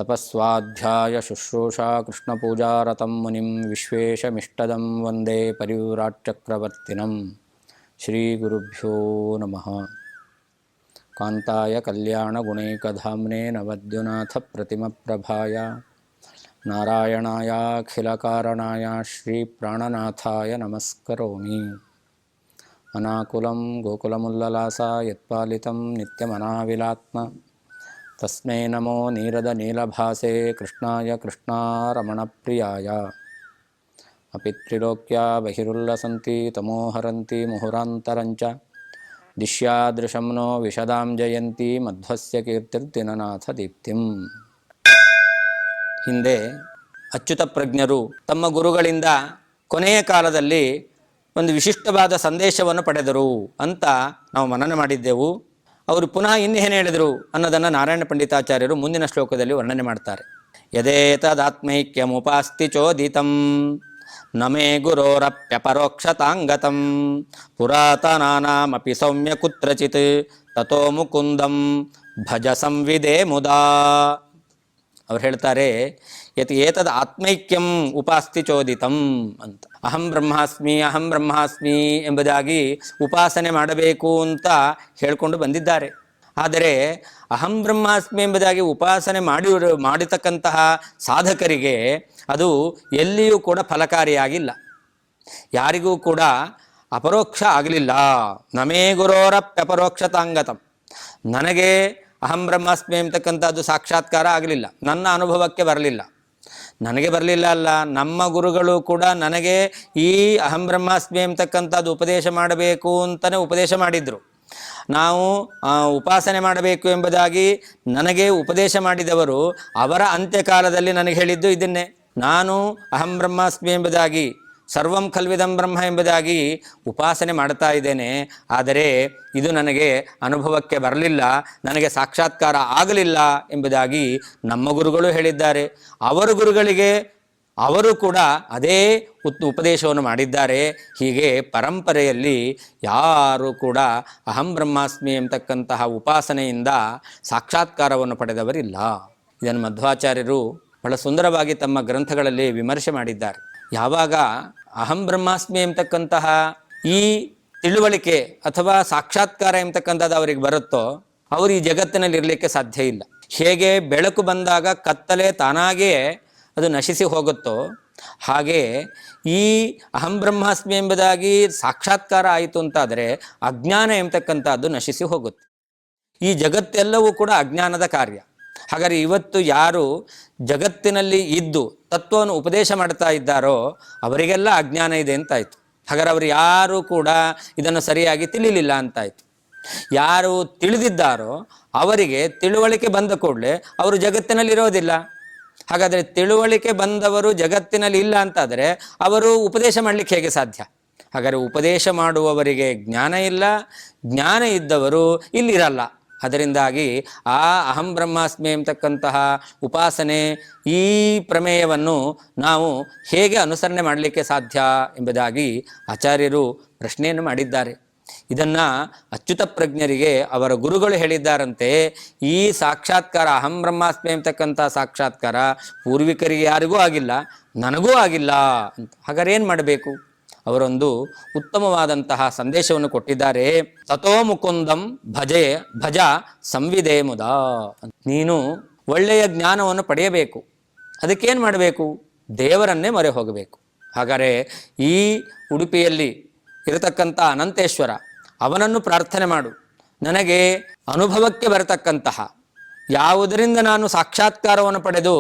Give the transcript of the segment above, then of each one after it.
ತಪಸ್ವಾಧ್ಯಾಯ ಶುಶ್ರೂಷಾ ಕೃಷ್ಣಪೂಜಾರತಂ ಮುನಿಂ ವಿಶ್ವೇಶಮಿಷ್ಟದಂ ವಂದೇ ಪರಿವ್ರಾಟ್ಚಕ್ರವರ್ತಿನಂ. ಶ್ರೀಗುರುಭ್ಯೋ ನಮಃ. ಕಾಂತಾಯ ಕಲ್ಯಾಣಗುಣೈಕಧಾಮ್ನೇ ನವದ್ಯುನಾಥಪ್ರತಿಮಪ್ರಭಾಯ ನಾರಾಯಣಾಯ ಅಖಿಲಕಾರಣಾಯ ಶ್ರೀಪ್ರಾಣನಾಥಾಯ ನಮಸ್ಕರೋಮಿ. ಅನಾಕುಲಂ ಗೋಕುಲಮುಲ್ಲಲಾಸ ಯತ್ಪಾಲಿತಂ ನಿತ್ಯಮನಾವಿಲಾತ್ಮ ತಸ್ಮೈ ನಮೋ ನೀರದನೀಲಭಾಸೆ ಕೃಷ್ಣಾಯ ಕೃಷ್ಣಾರಮಣಪ್ರಿಯಾಯ. ಅಪಿತ್ರಿಲೋಕ್ಯ ಬಹಿರುಲ್ಲಸಂತಿ ತಮೋಹರಂತಿ ಮುಹುರಾಂತರಂಚ ದಿಶ್ಯಾದೃಶಂ ನೋ ವಿಶದಾಂ ಜಯಂತಿ ಮಧ್ವಸ್ಯ ಕೀರ್ತಿರ್ದಿನನಾಥ ದೀಪ್ತಿಂ. ಹಿಂದೆ ಅಚ್ಯುತ ಪ್ರಜ್ಞರು ತಮ್ಮ ಗುರುಗಳಿಂದ ಕೊನೆಯ ಕಾಲದಲ್ಲಿ ಒಂದು ವಿಶಿಷ್ಟವಾದ ಸಂದೇಶವನ್ನು ಪಡೆದರು ಅಂತ ನಾವು ಮನನ ಮಾಡಿದ್ದೆವು. ಅವರು ಪುನಃ ಇನ್ನೇನು ಹೇಳಿದರು ಅನ್ನೋದನ್ನು ನಾರಾಯಣ ಪಂಡಿತಾಚಾರ್ಯರು ಮುಂದಿನ ಶ್ಲೋಕದಲ್ಲಿ ವರ್ಣನೆ ಮಾಡ್ತಾರೆ. ಯದೇತದಾತ್ಮೈಕ್ಯಮುಪಾಸ್ತಿ ಚೋದಿತಂ ನಮೇ ಗುರೋರಪ್ಯಪರೋಕ್ಷತಾಂಗತಂ ಪುರಾತನಾನಾಮಪಿ ಸೌಮ್ಯ ಕುತ್ರಚಿತ್ ತಥೋ ಮುಕುಂದಂ ಭಜ ಸಂವಿದೆ ಮುದಾ. ಅವ್ರು ಹೇಳ್ತಾರೆ, ಏತದ್ ಆತ್ಮೈಕ್ಯಂ ಉಪಾಸ್ತಿ ಚೋದಿತಂ ಅಂತ. ಅಹಂ ಬ್ರಹ್ಮಾಸ್ಮಿ ಎಂಬುದಾಗಿ ಉಪಾಸನೆ ಮಾಡಬೇಕು ಅಂತ ಹೇಳಿಕೊಂಡು ಬಂದಿದ್ದಾರೆ. ಆದರೆ ಅಹಂ ಬ್ರಹ್ಮಾಸ್ಮಿ ಎಂಬುದಾಗಿ ಉಪಾಸನೆ ಮಾಡಿತಕ್ಕಂತಹ ಸಾಧಕರಿಗೆ ಅದು ಎಲ್ಲಿಯೂ ಕೂಡ ಫಲಕಾರಿಯಾಗಿಲ್ಲ, ಯಾರಿಗೂ ಕೂಡ ಅಪರೋಕ್ಷ ಆಗಲಿಲ್ಲ. ನಮೇ ಗುರೋರಪ್ಯಪರೋಕ್ಷತಾಂಗತಂ, ನನಗೆ ಅಹಂ ಬ್ರಹ್ಮಾಸ್ಮಿ ಎಂಬತಕ್ಕಂಥದ್ದು ಸಾಕ್ಷಾತ್ಕಾರ ಆಗಲಿಲ್ಲ, ನನ್ನ ಅನುಭವಕ್ಕೆ ಬರಲಿಲ್ಲ. ನನಗೆ ಬರಲಿಲ್ಲ ಅಲ್ಲ, ನಮ್ಮ ಗುರುಗಳು ಕೂಡ ನನಗೆ ಈ ಅಹಂ ಬ್ರಹ್ಮಾಸ್ಮಿ ಎಂಬತಕ್ಕಂಥದ್ದು ಉಪದೇಶ ಮಾಡಬೇಕು ಅಂತಲೇ ಉಪದೇಶ ಮಾಡಿದರು. ನಾವು ಉಪಾಸನೆ ಮಾಡಬೇಕು ಎಂಬುದಾಗಿ ನನಗೆ ಉಪದೇಶ ಮಾಡಿದವರು ಅವರ ಅಂತ್ಯಕಾಲದಲ್ಲಿ ನನಗೆ ಹೇಳಿದ್ದು ಇದನ್ನೇ. ನಾನು ಅಹಂ ಬ್ರಹ್ಮಾಸ್ಮಿ ಎಂಬುದಾಗಿ ಸರ್ವಂ ಖಲ್ವಿದಂ ಬ್ರಹ್ಮ ಎಂಬುದಾಗಿ ಉಪಾಸನೆ ಮಾಡ್ತಾ ಇದ್ದೇನೆ, ಆದರೆ ಇದು ನನಗೆ ಅನುಭವಕ್ಕೆ ಬರಲಿಲ್ಲ, ನನಗೆ ಸಾಕ್ಷಾತ್ಕಾರ ಆಗಲಿಲ್ಲ ಎಂಬುದಾಗಿ ನಮ್ಮ ಗುರುಗಳು ಹೇಳಿದ್ದಾರೆ. ಅವರ ಗುರುಗಳಿಗೆ ಅವರು ಕೂಡ ಅದೇ ಉಪದೇಶವನ್ನು ಮಾಡಿದ್ದಾರೆ. ಹೀಗೆ ಪರಂಪರೆಯಲ್ಲಿ ಯಾರೂ ಕೂಡ ಅಹಂ ಬ್ರಹ್ಮಾಸ್ಮಿ ಎಂಬತಕ್ಕಂತಹ ಉಪಾಸನೆಯಿಂದ ಸಾಕ್ಷಾತ್ಕಾರವನ್ನು ಪಡೆದವರಿಲ್ಲ. ಇದನ್ನು ಮಧ್ವಾಚಾರ್ಯರು ಬಹಳ ಸುಂದರವಾಗಿ ತಮ್ಮ ಗ್ರಂಥಗಳಲ್ಲಿ ವಿಮರ್ಶೆ ಮಾಡಿದ್ದಾರೆ. ಯಾವಾಗ ಅಹಂ ಬ್ರಹ್ಮಾಸ್ಮಿ ಎಂಬತಕ್ಕಂತಹ ಈ ತಿಳುವಳಿಕೆ ಅಥವಾ ಸಾಕ್ಷಾತ್ಕಾರ ಎಂಬತಕ್ಕಂಥದ್ದು ಅವರಿಗೆ ಬರುತ್ತೋ ಅವರು ಈ ಜಗತ್ತಿನಲ್ಲಿ ಇರಲಿಕ್ಕೆ ಸಾಧ್ಯ ಇಲ್ಲ. ಹೇಗೆ ಬೆಳಕು ಬಂದಾಗ ಕತ್ತಲೆ ತಾನಾಗೇ ಅದು ನಶಿಸಿ ಹೋಗುತ್ತೋ ಹಾಗೆ ಈ ಅಹಂ ಬ್ರಹ್ಮಾಸ್ಮಿ ಎಂಬುದಾಗಿ ಸಾಕ್ಷಾತ್ಕಾರ ಆಯಿತು ಅಂತಾದರೆ ಅಜ್ಞಾನ ಎಂಬತಕ್ಕಂಥದ್ದು ನಶಿಸಿ ಹೋಗುತ್ತೆ. ಈ ಜಗತ್ತೆಲ್ಲವೂ ಕೂಡ ಅಜ್ಞಾನದ ಕಾರ್ಯ. ಹಾಗಾದರೆ ಇವತ್ತು ಯಾರು ಜಗತ್ತಿನಲ್ಲಿ ಇದ್ದು ತತ್ವವನ್ನು ಉಪದೇಶ ಮಾಡ್ತಾ ಇದ್ದಾರೋ ಅವರಿಗೆಲ್ಲ ಅಜ್ಞಾನ ಇದೆ ಅಂತಾಯಿತು. ಹಾಗಾದರೆ ಅವರು ಯಾರೂ ಕೂಡ ಇದನ್ನು ಸರಿಯಾಗಿ ತಿಳಿಲಿಲ್ಲ ಅಂತಾಯಿತು. ಯಾರು ತಿಳಿದಿದ್ದಾರೋ ಅವರಿಗೆ ತಿಳುವಳಿಕೆ ಬಂದ ಕೂಡಲೇ ಅವರು ಜಗತ್ತಿನಲ್ಲಿ ಇರೋದಿಲ್ಲ. ಹಾಗಾದರೆ ತಿಳುವಳಿಕೆ ಬಂದವರು ಜಗತ್ತಿನಲ್ಲಿ ಇಲ್ಲ ಅಂತಾದರೆ ಅವರು ಉಪದೇಶ ಮಾಡಲಿಕ್ಕೆ ಹೇಗೆ ಸಾಧ್ಯ? ಹಾಗಾದರೆ ಉಪದೇಶ ಮಾಡುವವರಿಗೆ ಜ್ಞಾನ ಇಲ್ಲ, ಜ್ಞಾನ ಇದ್ದವರು ಇಲ್ಲಿರಲ್ಲ. ಅದರಿಂದಾಗಿ ಆ ಅಹಂ ಬ್ರಹ್ಮಾಸ್ಮಿ ಎಂಬತಕ್ಕಂತಹ ಉಪಾಸನೆ ಈ ಪ್ರಮೇಯವನ್ನು ನಾವು ಹೇಗೆ ಅನುಸರಣೆ ಮಾಡಲಿಕ್ಕೆ ಸಾಧ್ಯ ಎಂಬುದಾಗಿ ಆಚಾರ್ಯರು ಪ್ರಶ್ನೆಯನ್ನು ಮಾಡಿದ್ದಾರೆ. ಇದನ್ನು ಅಚ್ಯುತ ಪ್ರಜ್ಞರಿಗೆ ಅವರ ಗುರುಗಳು ಹೇಳಿದ್ದಾರಂತೆ. ಈ ಸಾಕ್ಷಾತ್ಕಾರ ಅಹಂ ಬ್ರಹ್ಮಾಸ್ಮಿ ಎಂಬತಕ್ಕಂಥ ಸಾಕ್ಷಾತ್ಕಾರ ಪೂರ್ವಿಕರಿಗೆ ಯಾರಿಗೂ ಆಗಿಲ್ಲ, ನನಗೂ ಆಗಿಲ್ಲ ಅಂತ. ಹಾಗಾದ್ರೆ ಏನು ಮಾಡಬೇಕು? ಅವರೊಂದು ಉತ್ತಮವಾದಂತಹ ಸಂದೇಶವನ್ನು ಕೊಟ್ಟಿದ್ದಾರೆ. ತಥೋ ಮುಕುಂದಂ ಭಜ ಸಂವಿದೆ ಮುದಾ. ನೀನು ಒಳ್ಳೆಯ ಜ್ಞಾನವನ್ನು ಪಡೆಯಬೇಕು. ಅದಕ್ಕೇನು ಮಾಡಬೇಕು? ದೇವರನ್ನೇ ಮೊರೆ ಹೋಗಬೇಕು. ಹಾಗಾದರೆ ಈ ಉಡುಪಿಯಲ್ಲಿ ಇರತಕ್ಕಂಥ ಅನಂತೇಶ್ವರ ಅವನನ್ನು ಪ್ರಾರ್ಥನೆ ಮಾಡು. ನನಗೆ ಅನುಭವಕ್ಕೆ ಬರತಕ್ಕಂತಹ ಯಾವುದರಿಂದ ನಾನು ಸಾಕ್ಷಾತ್ಕಾರವನ್ನು ಪಡೆದು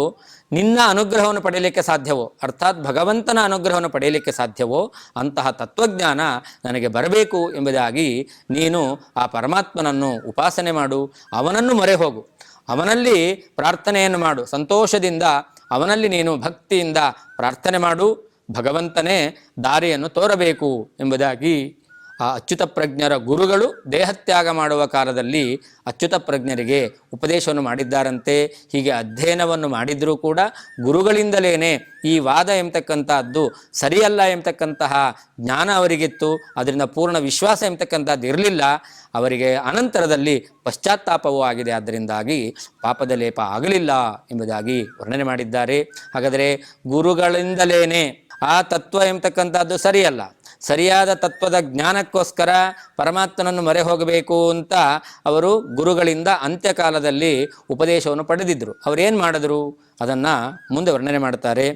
ನಿನ್ನ ಅನುಗ್ರಹವನ್ನು ಪಡೆಯಲಿಕ್ಕೆ ಸಾಧ್ಯವೋ, ಅರ್ಥಾತ್ ಭಗವಂತನ ಅನುಗ್ರಹವನ್ನು ಪಡೆಯಲಿಕ್ಕೆ ಸಾಧ್ಯವೋ ಅಂತಹ ತತ್ವಜ್ಞಾನ ನನಗೆ ಬರಬೇಕು ಎಂಬುದಾಗಿ ನೀನು ಆ ಪರಮಾತ್ಮನನ್ನು ಉಪಾಸನೆ ಮಾಡು, ಅವನನ್ನು ಮೊರೆ ಹೋಗು, ಅವನಲ್ಲಿ ಪ್ರಾರ್ಥನೆಯನ್ನು ಮಾಡು, ಸಂತೋಷದಿಂದ ಅವನಲ್ಲಿ ನೀನು ಭಕ್ತಿಯಿಂದ ಪ್ರಾರ್ಥನೆ ಮಾಡು. ಭಗವಂತನೇ ದಾರಿಯನ್ನು ತೋರಬೇಕು ಎಂಬುದಾಗಿ ಆ ಅಚ್ಯುತ ಪ್ರಜ್ಞರ ಗುರುಗಳು ದೇಹತ್ಯಾಗ ಮಾಡುವ ಕಾಲದಲ್ಲಿ ಅಚ್ಯುತ ಪ್ರಜ್ಞರಿಗೆ ಉಪದೇಶವನ್ನು ಮಾಡಿದ್ದಾರಂತೆ. ಹೀಗೆ ಅಧ್ಯಯನವನ್ನು ಮಾಡಿದರೂ ಕೂಡ ಗುರುಗಳಿಂದಲೇ ಈ ವಾದ ಎಂಬತಕ್ಕಂಥದ್ದು ಸರಿಯಲ್ಲ ಎಂಬತಕ್ಕಂತಹ ಜ್ಞಾನ ಅವರಿಗಿತ್ತು. ಅದರಿಂದ ಪೂರ್ಣ ವಿಶ್ವಾಸ ಎಂಬತಕ್ಕಂಥದ್ದು ಇರಲಿಲ್ಲ. ಅವರಿಗೆ ಅನಂತರದಲ್ಲಿ ಪಶ್ಚಾತ್ತಾಪವೂ ಆಗಿದೆ. ಆದ್ದರಿಂದಾಗಿ ಪಾಪದ ಲೇಪ ಆಗಲಿಲ್ಲ ಎಂಬುದಾಗಿ ವರ್ಣನೆ ಮಾಡಿದ್ದಾರೆ. ಹಾಗಾದರೆ ಗುರುಗಳಿಂದಲೇ ಆ ತತ್ವ ಎಂಬತಕ್ಕಂಥದ್ದು ಸರಿಯಲ್ಲ, ಸರಿಯಾದ ತತ್ವದ ಜ್ಞಾನಕ್ಕೋಸ್ಕರ ಪರಮಾತ್ಮನನ್ನು ಮೊರೆ ಹೋಗಬೇಕು ಅಂತ ಅವರು ಗುರುಗಳಿಂದ ಅಂತ್ಯಕಾಲದಲ್ಲಿ ಉಪದೇಶವನ್ನು ಪಡೆದಿದ್ದರು. ಅವರೇನು ಮಾಡಿದ್ರು ಅದನ್ನು ಮುಂದೆ ವರ್ಣನೆ ಮಾಡ್ತಾರೆ.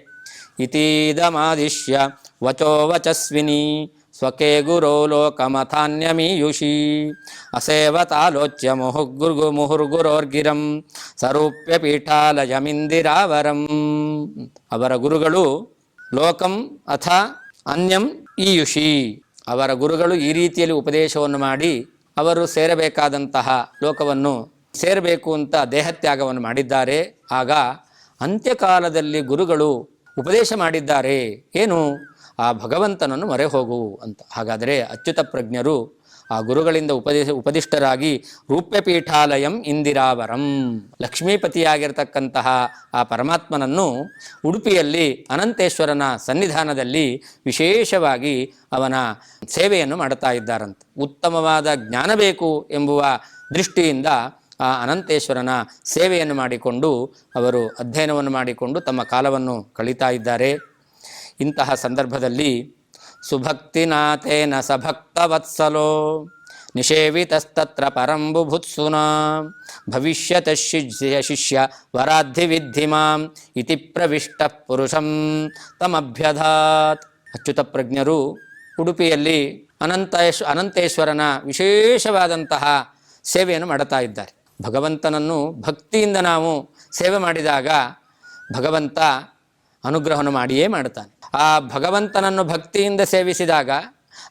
ಇತೀದಮಾದಿಶ್ಯ ವಚೋ ವಚಸ್ವಿನಿ ಸ್ವಕೇ ಗುರೋ ಲೋಕಮಥಾನ್ಯಮೀಯುಷಿ ಅಸೇವತಾಲೋಚ್ಯ ಮುಹುರ್ಗುರೋರ್ಗಿರಂ ಸರೂಪ್ಯ ಪೀಠಾಲಯಮಿಂದಿರಾವರಂ. ಅವರ ಗುರುಗಳು ಲೋಕಂ ಅಥ ಅನ್ಯಂ ಈಯುಷಿ, ಅವರ ಗುರುಗಳು ಈ ರೀತಿಯಲ್ಲಿ ಉಪದೇಶವನ್ನು ಮಾಡಿ ಅವರು ಸೇರಬೇಕಾದಂತಹ ಲೋಕವನ್ನು ಸೇರಬೇಕು ಅಂತ ದೇಹತ್ಯಾಗವನ್ನು ಮಾಡಿದ್ದಾರೆ. ಆಗ ಅಂತ್ಯಕಾಲದಲ್ಲಿ ಗುರುಗಳು ಉಪದೇಶ ಮಾಡಿದ್ದಾರೆ, ಏನು? ಆ ಭಗವಂತನನ್ನು ಮೊರೆ ಹೋಗು ಅಂತ. ಹಾಗಾದರೆ ಅಚ್ಯುತ ಪ್ರಜ್ಞರು ಆ ಗುರುಗಳಿಂದ ಉಪದಿಷ್ಟರಾಗಿ ರೂಪ್ಯಪೀಠಾಲಯಂ ಇಂದಿರಾವರಂ, ಲಕ್ಷ್ಮೀಪತಿಯಾಗಿರ್ತಕ್ಕಂತಹ ಆ ಪರಮಾತ್ಮನನ್ನು ಉಡುಪಿಯಲ್ಲಿ ಅನಂತೇಶ್ವರನ ಸನ್ನಿಧಾನದಲ್ಲಿ ವಿಶೇಷವಾಗಿ ಅವನ ಸೇವೆಯನ್ನು ಮಾಡುತ್ತಾ ಇದ್ದಾರಂತೆ. ಉತ್ತಮವಾದ ಜ್ಞಾನ ಬೇಕು ಎಂಬುವ ದೃಷ್ಟಿಯಿಂದ ಆ ಅನಂತೇಶ್ವರನ ಸೇವೆಯನ್ನು ಮಾಡಿಕೊಂಡು ಅವರು ಅಧ್ಯಯನವನ್ನು ಮಾಡಿಕೊಂಡು ತಮ್ಮ ಕಾಲವನ್ನು ಕಳೀತಾ ಇದ್ದಾರೆ. ಇಂತಹ ಸಂದರ್ಭದಲ್ಲಿ ಸುಭಕ್ತಿನಾಥೇನ ಸಭಕ್ತವತ್ಸಲೋ ನಿಷೇವಿತಸ್ತತ್ರ ಪರಂಬುಭುತ್ಸುನಾ ಭವಿಷ್ಯತ ಶಿಷ್ಯ ವರಾಧಿ ವಿದ್ಧಿ ಮಾಂ ಇತಿ ಪ್ರವಿಷ್ಟ ಪುರುಷಂ ತಮಭ್ಯಧಾತ್. ಅಚ್ಯುತ ಪ್ರಜ್ಞರು ಉಡುಪಿಯಲ್ಲಿ ಅನಂತೇಶ್ವರನ ವಿಶೇಷವಾದಂತಹ ಸೇವೆಯನ್ನು ಮಾಡುತ್ತಾ ಇದ್ದಾರೆ. ಭಗವಂತನನ್ನು ಭಕ್ತಿಯಿಂದ ನಾವು ಸೇವೆ ಮಾಡಿದಾಗ ಭಗವಂತ ಅನುಗ್ರಹವನ್ನು ಮಾಡಿಯೇ ಮಾಡ್ತಾನೆ. ಆ ಭಗವಂತನನ್ನು ಭಕ್ತಿಯಿಂದ ಸೇವಿಸಿದಾಗ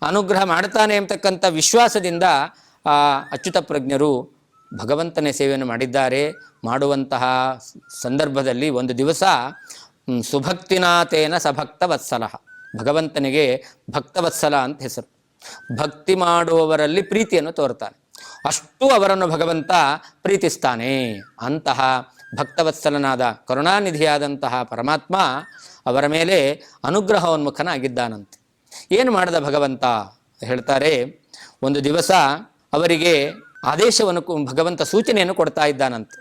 ಅನುಗ್ರಹ ಮಾಡ್ತಾನೆ ಎಂಬತಕ್ಕಂಥ ವಿಶ್ವಾಸದಿಂದ ಆ ಅಚ್ಯುತ ಪ್ರಜ್ಞರು ಭಗವಂತನೇ ಸೇವೆಯನ್ನು ಮಾಡಿದ್ದಾರೆ. ಮಾಡುವಂತಹ ಸಂದರ್ಭದಲ್ಲಿ ಒಂದು ದಿವಸ ಸುಭಕ್ತಿನಾಥೇನ ಸಭಕ್ತವತ್ಸಲ, ಭಗವಂತನಿಗೆ ಭಕ್ತವತ್ಸಲ ಅಂತ ಹೆಸರು. ಭಕ್ತಿ ಮಾಡುವವರಲ್ಲಿ ಪ್ರೀತಿಯನ್ನು ತೋರ್ತಾನೆ, ಅಷ್ಟು ಅವರನ್ನು ಭಗವಂತ ಪ್ರೀತಿಸ್ತಾನೆ. ಅಂತಹ ಭಕ್ತವತ್ಸಲನಾದ ಕರುಣಾನಿಧಿಯಾದಂತಹ ಪರಮಾತ್ಮ ಅವರ ಮೇಲೆ ಅನುಗ್ರಹೋನ್ಮುಖನಾಗಿದ್ದಾನಂತೆ. ಏನು ಮಾಡಿದ ಭಗವಂತ ಹೇಳ್ತಾರೆ. ಒಂದು ದಿವಸ ಅವರಿಗೆ ಆದೇಶವನ್ನು ಭಗವಂತ ಸೂಚನೆಯನ್ನು ಕೊಡ್ತಾ ಇದ್ದಾನಂತೆ.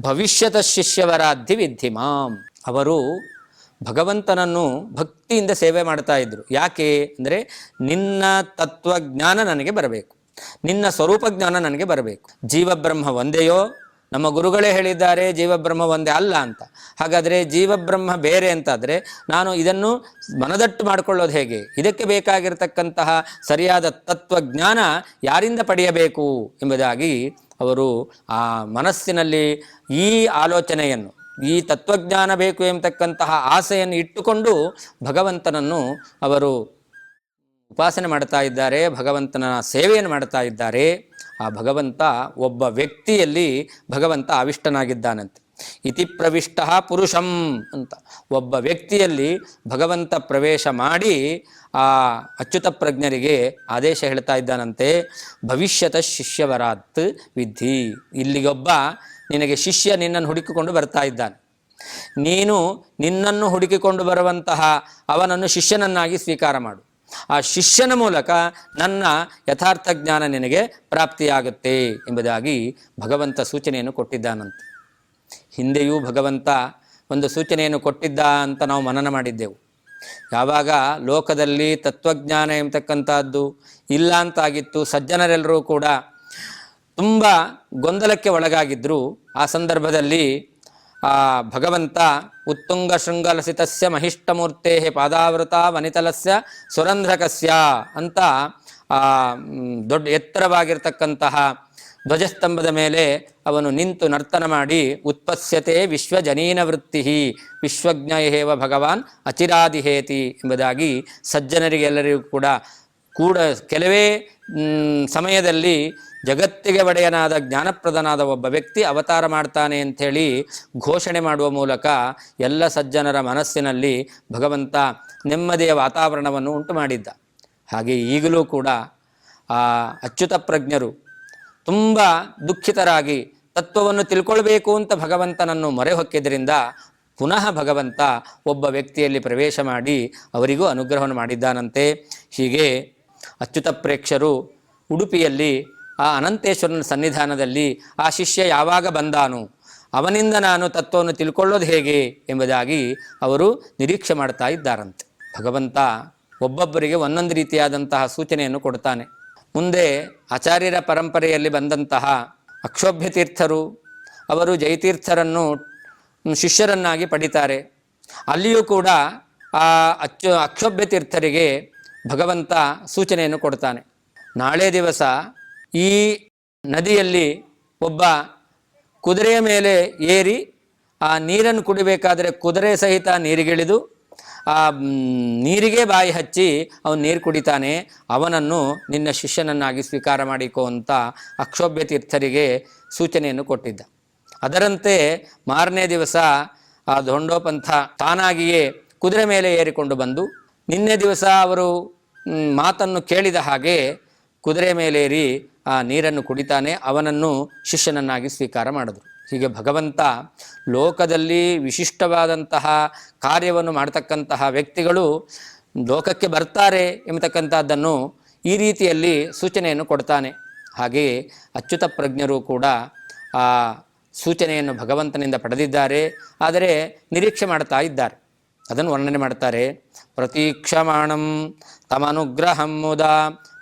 ಭವಿಷ್ಯತ ಶಿಷ್ಯವರಾಧಿ ವಿದ್ಧಿ ಮಾಂ. ಅವರು ಭಗವಂತನನ್ನು ಭಕ್ತಿಯಿಂದ ಸೇವೆ ಮಾಡ್ತಾ ಇದ್ರು. ಯಾಕೆ ಅಂದರೆ ನಿನ್ನ ತತ್ವಜ್ಞಾನ ನನಗೆ ಬರಬೇಕು, ನಿನ್ನ ಸ್ವರೂಪ ಜ್ಞಾನ ನನಗೆ ಬರಬೇಕು. ಜೀವಬ್ರಹ್ಮ ಒಂದೆಯೋ? ನಮ್ಮ ಗುರುಗಳೇ ಹೇಳಿದ್ದಾರೆ ಜೀವಬ್ರಹ್ಮ ಒಂದೇ ಅಲ್ಲ ಅಂತ. ಹಾಗಾದರೆ ಜೀವಬ್ರಹ್ಮ ಬೇರೆ ಅಂತಾದರೆ ನಾನು ಇದನ್ನು ಮನದಟ್ಟು ಮಾಡಿಕೊಳ್ಳೋದು ಹೇಗೆ? ಇದಕ್ಕೆ ಬೇಕಾಗಿರತಕ್ಕಂತಹ ಸರಿಯಾದ ತತ್ವಜ್ಞಾನ ಯಾರಿಂದ ಪಡೆಯಬೇಕು ಎಂಬುದಾಗಿ ಅವರು ಆ ಮನಸ್ಸಿನಲ್ಲಿ ಈ ಆಲೋಚನೆಯನ್ನು, ಈ ತತ್ವಜ್ಞಾನ ಬೇಕು ಎಂಬತಕ್ಕಂತಹ ಆಸೆಯನ್ನು ಇಟ್ಟುಕೊಂಡು ಭಗವಂತನನ್ನು ಅವರು ಉಪಾಸನೆ ಮಾಡ್ತಾ ಇದ್ದಾರೆ, ಭಗವಂತನ ಸೇವೆಯನ್ನು ಮಾಡ್ತಾ ಇದ್ದಾರೆ. ಆ ಭಗವಂತ ಒಬ್ಬ ವ್ಯಕ್ತಿಯಲ್ಲಿ ಭಗವಂತ ಆವಿಷ್ಟನಾಗಿದ್ದಾನಂತೆ. ಇತಿ ಪ್ರವಿಷ್ಟ ಪುರುಷಂ ಅಂತ ಒಬ್ಬ ವ್ಯಕ್ತಿಯಲ್ಲಿ ಭಗವಂತ ಪ್ರವೇಶ ಮಾಡಿ ಆ ಅಚ್ಯುತ ಪ್ರಜ್ಞರಿಗೆ ಆದೇಶ ಹೇಳ್ತಾ ಇದ್ದಾನಂತೆ. ಭವಿಷ್ಯತ ಶಿಷ್ಯವರಾತ್ ವಿದ್ಧಿ. ಇಲ್ಲಿಗೊಬ್ಬ ನಿನಗೆ ಶಿಷ್ಯ ನಿನ್ನನ್ನು ಹುಡುಕಿಕೊಂಡು ಬರ್ತಾ ಇದ್ದಾನೆ. ನೀನು ನಿನ್ನನ್ನು ಹುಡುಕಿಕೊಂಡು ಬರುವಂತಹ ಅವನನ್ನು ಶಿಷ್ಯನನ್ನಾಗಿ ಸ್ವೀಕಾರ ಮಾಡು. ಆ ಶಿಷ್ಯನ ಮೂಲಕ ನನ್ನ ಯಥಾರ್ಥ ಜ್ಞಾನ ನಿನಗೆ ಪ್ರಾಪ್ತಿಯಾಗುತ್ತೆ ಎಂಬುದಾಗಿ ಭಗವಂತ ಸೂಚನೆಯನ್ನು ಕೊಟ್ಟಿದ್ದಾನಂತೆ. ಹಿಂದೆಯೂ ಭಗವಂತ ಒಂದು ಸೂಚನೆಯನ್ನು ಕೊಟ್ಟಿದ್ದ ಅಂತ ನಾವು ಮನನ ಮಾಡಿದ್ದೆವು. ಯಾವಾಗ ಲೋಕದಲ್ಲಿ ತತ್ವಜ್ಞಾನ ಎಂಬತಕ್ಕಂಥದ್ದು ಇಲ್ಲ ಅಂತಾಗಿತ್ತು, ಸಜ್ಜನರೆಲ್ಲರೂ ಕೂಡ ತುಂಬ ಗೊಂದಲಕ್ಕೆ ಒಳಗಾಗಿದ್ದರು. ಆ ಸಂದರ್ಭದಲ್ಲಿ ಆ ಭಗವಂತ ಉತ್ತುಂಗ ಶೃಂಗಲಸಿತಸ್ಯ ಮಹಿಷ್ಟಮೂರ್ತೆ ಪಾದಾವೃತ ವನಿತಲಸ್ಯ ಸುರಂಧ್ರಕಸ್ಯ ಅಂತ ದೊಡ್ಡ ಎತ್ತರವಾಗಿರ್ತಕ್ಕಂತಹ ಧ್ವಜಸ್ತಂಭದ ಮೇಲೆ ಅವನು ನಿಂತು ನರ್ತನ ಮಾಡಿ ಉತ್ಪತ್ಸ್ಯತೆ ವಿಶ್ವಜನೀನ ವೃತ್ತಿ ವಿಶ್ವಜ್ಞೇವ ಭಗವಾನ್ ಅಚಿರಾದಿಹೇತಿ ಎಂಬುದಾಗಿ ಸಜ್ಜನರಿಗೆಲ್ಲರಿಗೂ ಕೂಡ ಕೆಲವೇ ಸಮಯದಲ್ಲಿ ಜಗತ್ತಿಗೆ ಒಡೆಯನಾದ ಜ್ಞಾನಪ್ರದನಾದ ಒಬ್ಬ ವ್ಯಕ್ತಿ ಅವತಾರ ಮಾಡ್ತಾನೆ ಅಂಥೇಳಿ ಘೋಷಣೆ ಮಾಡುವ ಮೂಲಕ ಎಲ್ಲ ಸಜ್ಜನರ ಮನಸ್ಸಿನಲ್ಲಿ ಭಗವಂತ ನೆಮ್ಮದಿಯ ವಾತಾವರಣವನ್ನು ಉಂಟು ಮಾಡಿದ್ದ. ಹಾಗೆ ಈಗಲೂ ಕೂಡ ಆ ಅಚ್ಯುತ ಪ್ರಜ್ಞರು ತುಂಬ ದುಃಖಿತರಾಗಿ ತತ್ವವನ್ನು ತಿಳ್ಕೊಳ್ಬೇಕು ಅಂತ ಭಗವಂತನನ್ನು ಮೊರೆ ಹೊಕ್ಕಿದ್ರಿಂದ ಪುನಃ ಭಗವಂತ ಒಬ್ಬ ವ್ಯಕ್ತಿಯಲ್ಲಿ ಪ್ರವೇಶ ಮಾಡಿ ಅವರಿಗೂ ಅನುಗ್ರಹವನ್ನು ಮಾಡಿದ್ದಾನಂತೆ. ಹೀಗೆ ಅಚ್ಯುತ ಪ್ರೇಕ್ಷರು ಉಡುಪಿಯಲ್ಲಿ ಆ ಅನಂತೇಶ್ವರನ ಸನ್ನಿಧಾನದಲ್ಲಿ ಆ ಶಿಷ್ಯ ಯಾವಾಗ ಬಂದಾನು, ಅವನಿಂದ ನಾನು ತತ್ವವನ್ನು ತಿಳ್ಕೊಳ್ಳೋದು ಹೇಗೆ ಎಂಬುದಾಗಿ ಅವರು ನಿರೀಕ್ಷೆ ಮಾಡ್ತಾ ಇದ್ದಾರಂತೆ. ಭಗವಂತ ಒಬ್ಬೊಬ್ಬರಿಗೆ ಒಂದೊಂದು ರೀತಿಯಾದಂತಹ ಸೂಚನೆಯನ್ನು ಕೊಡ್ತಾನೆ. ಮುಂದೆ ಆಚಾರ್ಯರ ಪರಂಪರೆಯಲ್ಲಿ ಬಂದಂತಹ ಅಕ್ಷೋಭ್ಯ ತೀರ್ಥರು ಅವರು ಜಯತೀರ್ಥರನ್ನು ಶಿಷ್ಯರನ್ನಾಗಿ ಪಡಿತಾರೆ. ಅಲ್ಲಿಯೂ ಕೂಡ ಆ ಅಕ್ಷೋಭ್ಯ ತೀರ್ಥರಿಗೆ ಭಗವಂತ ಸೂಚನೆಯನ್ನು ಕೊಡ್ತಾನೆ. ನಾಳೆ ದಿವಸ ಈ ನದಿಯಲ್ಲಿ ಒಬ್ಬ ಕುದುರೆಯ ಮೇಲೆ ಏರಿ ಆ ನೀರನ್ನು ಕುಡಿಬೇಕಾದರೆ ಕುದುರೆ ಸಹಿತ ನೀರಿಗಿಳಿದು ಆ ನೀರಿಗೆ ಬಾಯಿ ಹಚ್ಚಿ ಅವನು ನೀರು ಕುಡಿತಾನೆ, ಅವನನ್ನು ನಿನ್ನ ಶಿಷ್ಯನನ್ನಾಗಿ ಸ್ವೀಕಾರ ಮಾಡಿಕೋ ಅಂತ ಅಕ್ಷೋಭ್ಯ ತೀರ್ಥರಿಗೆ ಸೂಚನೆಯನ್ನು ಕೊಟ್ಟಿದ್ದ. ಅದರಂತೆ ಮಾರನೇ ದಿವಸ ಆ ಧೋಂಡೋಪಂಥ ತಾನಾಗಿಯೇ ಕುದುರೆ ಮೇಲೆ ಏರಿಕೊಂಡು ಬಂದು ನಿನ್ನೆ ದಿವಸ ಅವರು ಮಾತನ್ನು ಕೇಳಿದ ಹಾಗೆ ಕುದುರೆ ಮೇಲೇರಿ ಆ ನೀರನ್ನು ಕುಡಿತಾನೆ, ಅವನನ್ನು ಶಿಷ್ಯನನ್ನಾಗಿ ಸ್ವೀಕಾರ ಮಾಡಿದ್ರು. ಹೀಗೆ ಭಗವಂತ ಲೋಕದಲ್ಲಿ ವಿಶಿಷ್ಟವಾದಂತಹ ಕಾರ್ಯವನ್ನು ಮಾಡ್ತಕ್ಕಂತಹ ವ್ಯಕ್ತಿಗಳು ಲೋಕಕ್ಕೆ ಬರ್ತಾರೆ ಎಂಬತಕ್ಕಂಥದ್ದನ್ನು ಈ ರೀತಿಯಲ್ಲಿ ಸೂಚನೆಯನ್ನು ಕೊಡ್ತಾನೆ. ಹಾಗೆಯೇ ಅಚ್ಯುತ ಪ್ರಜ್ಞರು ಕೂಡ ಆ ಸೂಚನೆಯನ್ನು ಭಗವಂತನಿಂದ ಪಡೆದಿದ್ದಾರೆ, ಆದರೆ ನಿರೀಕ್ಷೆ ಮಾಡ್ತಾ ಇದ್ದಾರೆ. ಅದನ್ನು ವರ್ಣನೆ ಮಾಡ್ತಾರೆ. ಪ್ರತೀಕ್ಷಮಾಣಂ ತಮನುಗ್ರಹಂ ಮುದಾ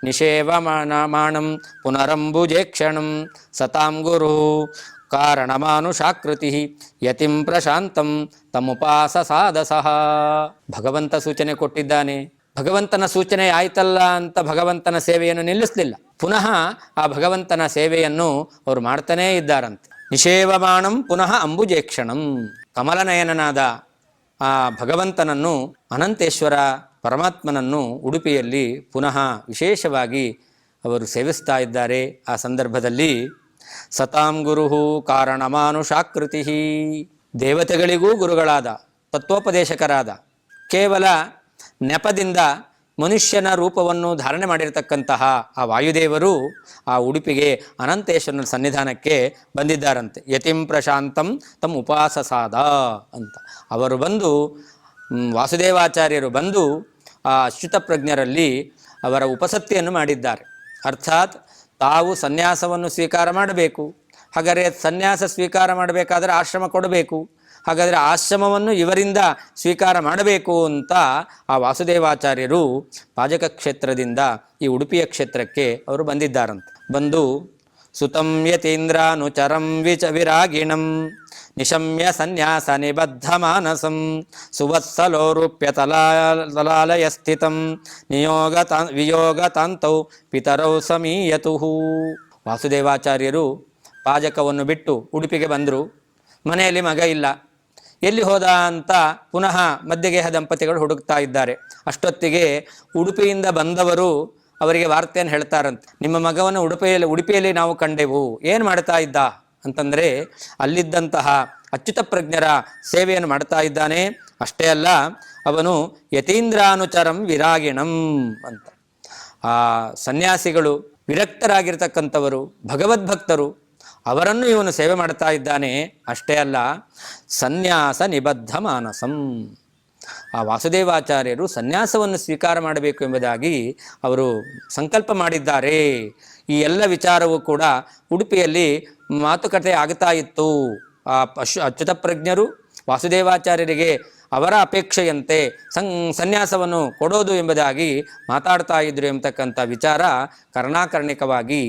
ನಿಷೇವಮಾಣಂ ಪುನರಂಬುಜೇಕ್ಷಣಂ ಸತಾಂ ಗುರು ಕಾರಣಮಾನುಷಾಕೃತಿ ಯತಿಂ ಪ್ರಶಾಂತಂ ತಮುಪಾಸ ಸಾಧಸಃ. ಭಗವಂತ ಸೂಚನೆ ಕೊಟ್ಟಿದ್ದಾನೆ. ಭಗವಂತನ ಸೂಚನೆ ಆಯ್ತಲ್ಲ ಅಂತ ಭಗವಂತನ ಸೇವೆಯನ್ನು ನಿಲ್ಲಿಸಲಿಲ್ಲ. ಪುನಃ ಆ ಭಗವಂತನ ಸೇವೆಯನ್ನು ಅವರು ಮಾಡ್ತಾನೇ ಇದ್ದಾರಂತೆ. ನಿಷೇವಮಾಣಂ ಪುನಃ ಅಂಬುಜೇಕ್ಷಣಂ. ಕಮಲನಯನನಾದ ಆ ಭಗವಂತನನ್ನು, ಅನಂತೇಶ್ವರ ಪರಮಾತ್ಮನನ್ನು ಉಡುಪಿಯಲ್ಲಿ ಪುನಃ ವಿಶೇಷವಾಗಿ ಅವರು ಸೇವಿಸ್ತಾ ಇದ್ದಾರೆ. ಆ ಸಂದರ್ಭದಲ್ಲಿ ಸತಾಂ ಗುರುಹು ಕಾರಣಮಾನುಷಾಕೃತಿ, ದೇವತೆಗಳಿಗೂ ಗುರುಗಳಾದ ತತ್ವೋಪದೇಶಕರಾದ ಕೇವಲ ನೆಪದಿಂದ ಮನುಷ್ಯನ ರೂಪವನ್ನು ಧಾರಣೆ ಮಾಡಿರತಕ್ಕಂತಹ ಆ ವಾಯುದೇವರು ಆ ಉಡುಪಿಗೆ ಅನಂತೇಶ್ವರನ ಸನ್ನಿಧಾನಕ್ಕೆ ಬಂದಿದ್ದಾರಂತೆ. ಯತಿಂ ಪ್ರಶಾಂತಂ ತಮ್ಮ ಉಪಾಸಸಾದ ಅಂತ ಅವರು ಬಂದು, ವಾಸುದೇವಾಚಾರ್ಯರು ಬಂದು ಆ ಅಚ್ಯುತ ಪ್ರಜ್ಞರಲ್ಲಿ ಅವರ ಉಪಸತ್ತಿಯನ್ನು ಮಾಡಿದ್ದಾರೆ. ಅರ್ಥಾತ್ ತಾವು ಸನ್ಯಾಸವನ್ನು ಸ್ವೀಕಾರ ಮಾಡಬೇಕು. ಹಾಗಾದರೆ ಸನ್ಯಾಸ ಸ್ವೀಕಾರ ಮಾಡಬೇಕಾದರೆ ಆಶ್ರಮ ಕೊಡಬೇಕು. ಹಾಗಾದರೆ ಆಶ್ರಮವನ್ನು ಇವರಿಂದ ಸ್ವೀಕಾರ ಮಾಡಬೇಕು ಅಂತ ಆ ವಾಸುದೇವಾಚಾರ್ಯರು ಪಾಜಕ ಕ್ಷೇತ್ರದಿಂದ ಈ ಉಡುಪಿಯ ಕ್ಷೇತ್ರಕ್ಕೆ ಅವರು ಬಂದಿದ್ದಾರಂತೆ. ಬಂದು ಸುತಂ ಯತೀಂದ್ರಾನುಚರಂ ವಿರಾಗಿಣಂ ನಿಶಮ್ಯ ಸನ್ಯಾಸ ನಿಬದ್ಧ ಮಾನಸಂ ಸುವತ್ಸಲೋರೂಪ್ಯ ತಲಾಲಯ ಸ್ಥಿತಂ ವಿಯೋಗತಾಂತೌ ಪಿತರೌ ಸಮೀಯತುಃ. ವಾಸುದೇವಾಚಾರ್ಯರು ಪಾಜಕವನ್ನು ಬಿಟ್ಟು ಉಡುಪಿಗೆ ಬಂದರು. ಮನೆಯಲ್ಲಿ ಮಗ ಇಲ್ಲ, ಎಲ್ಲಿ ಹೋದ ಅಂತ ಪುನಃ ಮಧ್ಯಗೇಹ ದಂಪತಿಗಳು ಹುಡುಕ್ತಾ ಇದ್ದಾರೆ. ಅಷ್ಟೊತ್ತಿಗೆ ಉಡುಪಿಯಿಂದ ಬಂದವರು ಅವರಿಗೆ ವಾರ್ತೆಯನ್ನು ಹೇಳ್ತಾರಂತೆ. ನಿಮ್ಮ ಮಗವನ್ನು ಉಡುಪಿಯಲ್ಲಿ ನಾವು ಕಂಡೆವು, ಏನು ಮಾಡ್ತಾ ಇದ್ದ ಅಂತಂದರೆ ಅಲ್ಲಿದ್ದಂತಹ ಅಚ್ಯುತ ಪ್ರಜ್ಞರ ಸೇವೆಯನ್ನು ಮಾಡ್ತಾ ಇದ್ದಾನೆ. ಅಷ್ಟೇ ಅಲ್ಲ, ಅವನು ಯತೀಂದ್ರಾನುಚರಂ ವಿರಾಗಿಣಂ ಅಂತ ಆ ಸನ್ಯಾಸಿಗಳು ವಿರಕ್ತರಾಗಿರ್ತಕ್ಕಂಥವರು, ಭಗವದ್ಭಕ್ತರು, ಅವರನ್ನು ಇವನು ಸೇವೆ ಮಾಡ್ತಾ ಇದ್ದಾನೆ. ಅಷ್ಟೇ ಅಲ್ಲ, ಸನ್ಯಾಸ ನಿಬದ್ಧ ಮಾನಸಂ. ಆ ವಾಸುದೇವಾಚಾರ್ಯರು ಸನ್ಯಾಸವನ್ನು ಸ್ವೀಕಾರ ಮಾಡಬೇಕು ಎಂಬುದಾಗಿ ಅವರು ಸಂಕಲ್ಪ ಮಾಡಿದ್ದಾರೆ. ಈ ಎಲ್ಲ ವಿಚಾರವೂ ಕೂಡ ಉಡುಪಿಯಲ್ಲಿ ಮಾತುಕತೆ ಆಗ್ತಾ ಇತ್ತು. ಆ ಅಚ್ಯುತ ಪ್ರಜ್ಞರು ವಾಸುದೇವಾಚಾರ್ಯರಿಗೆ ಅವರ ಅಪೇಕ್ಷೆಯಂತೆ ಸನ್ಯಾಸವನ್ನು ಕೊಡೋದು ಎಂಬುದಾಗಿ ಮಾತಾಡ್ತಾ ಇದ್ರು ಎಂಬತಕ್ಕಂಥ ವಿಚಾರ ಕರ್ಣಾಕರ್ಣಿಕವಾಗಿ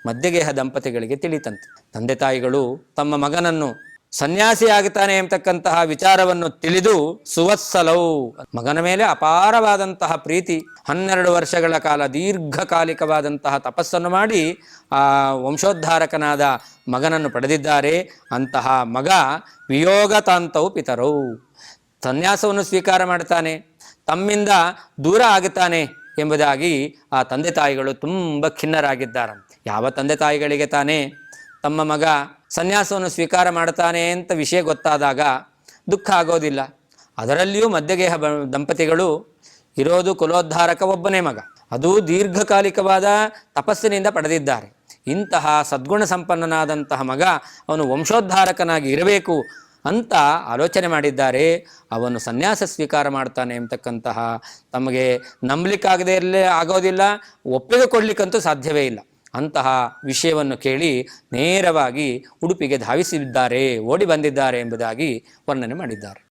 ಮಧ್ಯಗೇಹ ದಂಪತಿಗಳಿಗೆ ತಿಳಿತಂತೆ. ತಂದೆ ತಾಯಿಗಳು ತಮ್ಮ ಮಗನನ್ನು ಸನ್ಯಾಸಿ ಆಗುತ್ತಾನೆ ಎಂಬತಕ್ಕಂತಹ ವಿಚಾರವನ್ನು ತಿಳಿದು ಸುವತ್ಸಲವು, ಮಗನ ಮೇಲೆ ಅಪಾರವಾದಂತಹ ಪ್ರೀತಿ, 12 ವರ್ಷಗಳ ಕಾಲ ದೀರ್ಘಕಾಲಿಕವಾದಂತಹ ತಪಸ್ಸನ್ನು ಮಾಡಿ ಆ ವಂಶೋದ್ಧಾರಕನಾದ ಮಗನನ್ನು ಪಡೆದಿದ್ದಾರೆ. ಅಂತಹ ಮಗ ವಿಯೋಗತಾಂತವು ಪಿತರೌ, ಸನ್ಯಾಸವನ್ನು ಸ್ವೀಕಾರ ಮಾಡ್ತಾನೆ, ತಮ್ಮಿಂದ ದೂರ ಆಗುತ್ತಾನೆ ಎಂಬುದಾಗಿ ಆ ತಂದೆ ತಾಯಿಗಳು ತುಂಬ ಖಿನ್ನರಾಗಿದ್ದಾರಂತೆ. ಯಾವ ತಂದೆ ತಾಯಿಗಳಿಗೆ ತಾನೇ ತಮ್ಮ ಮಗ ಸನ್ಯಾಸವನ್ನು ಸ್ವೀಕಾರ ಮಾಡ್ತಾನೆ ಅಂತ ವಿಷಯ ಗೊತ್ತಾದಾಗ ದುಃಖ ಆಗೋದಿಲ್ಲ. ಅದರಲ್ಲಿಯೂ ಮಧ್ಯಗೇಹ ದಂಪತಿಗಳು ಇರೋದು ಕುಲೋದ್ಧಾರಕ ಒಬ್ಬನೇ ಮಗ. ಅದು ದೀರ್ಘಕಾಲಿಕವಾದ ತಪಸ್ಸಿನಿಂದ ಪಡೆದಿದ್ದಾರೆ. ಇಂತಹ ಸದ್ಗುಣ ಸಂಪನ್ನನಾದಂತಹ ಮಗ ಅವನು ವಂಶೋದ್ಧಾರಕನಾಗಿ ಇರಬೇಕು ಅಂತ ಆಲೋಚನೆ ಮಾಡಿದ್ದಾರೆ. ಅವನು ಸನ್ಯಾಸ ಸ್ವೀಕಾರ ಮಾಡ್ತಾನೆ ಎಂಬತಕ್ಕಂತಹ ತಮಗೆ ನಂಬಲಿಕ್ಕಾಗದೇ ಆಗೋದಿಲ್ಲ, ಒಪ್ಪಿಗೆ ಕೊಡಲಿಕ್ಕಂತೂ ಸಾಧ್ಯವೇ ಇಲ್ಲ. ಅಂತಹ ವಿಷಯವನ್ನು ಕೇಳಿ ನೇರವಾಗಿ ಉಡುಪಿಗೆ ಧಾವಿಸಿದ್ದಾರೆ, ಓಡಿ ಬಂದಿದ್ದಾರೆ ಎಂಬುದಾಗಿ ವರ್ಣನೆ ಮಾಡಿದ್ದಾರೆ.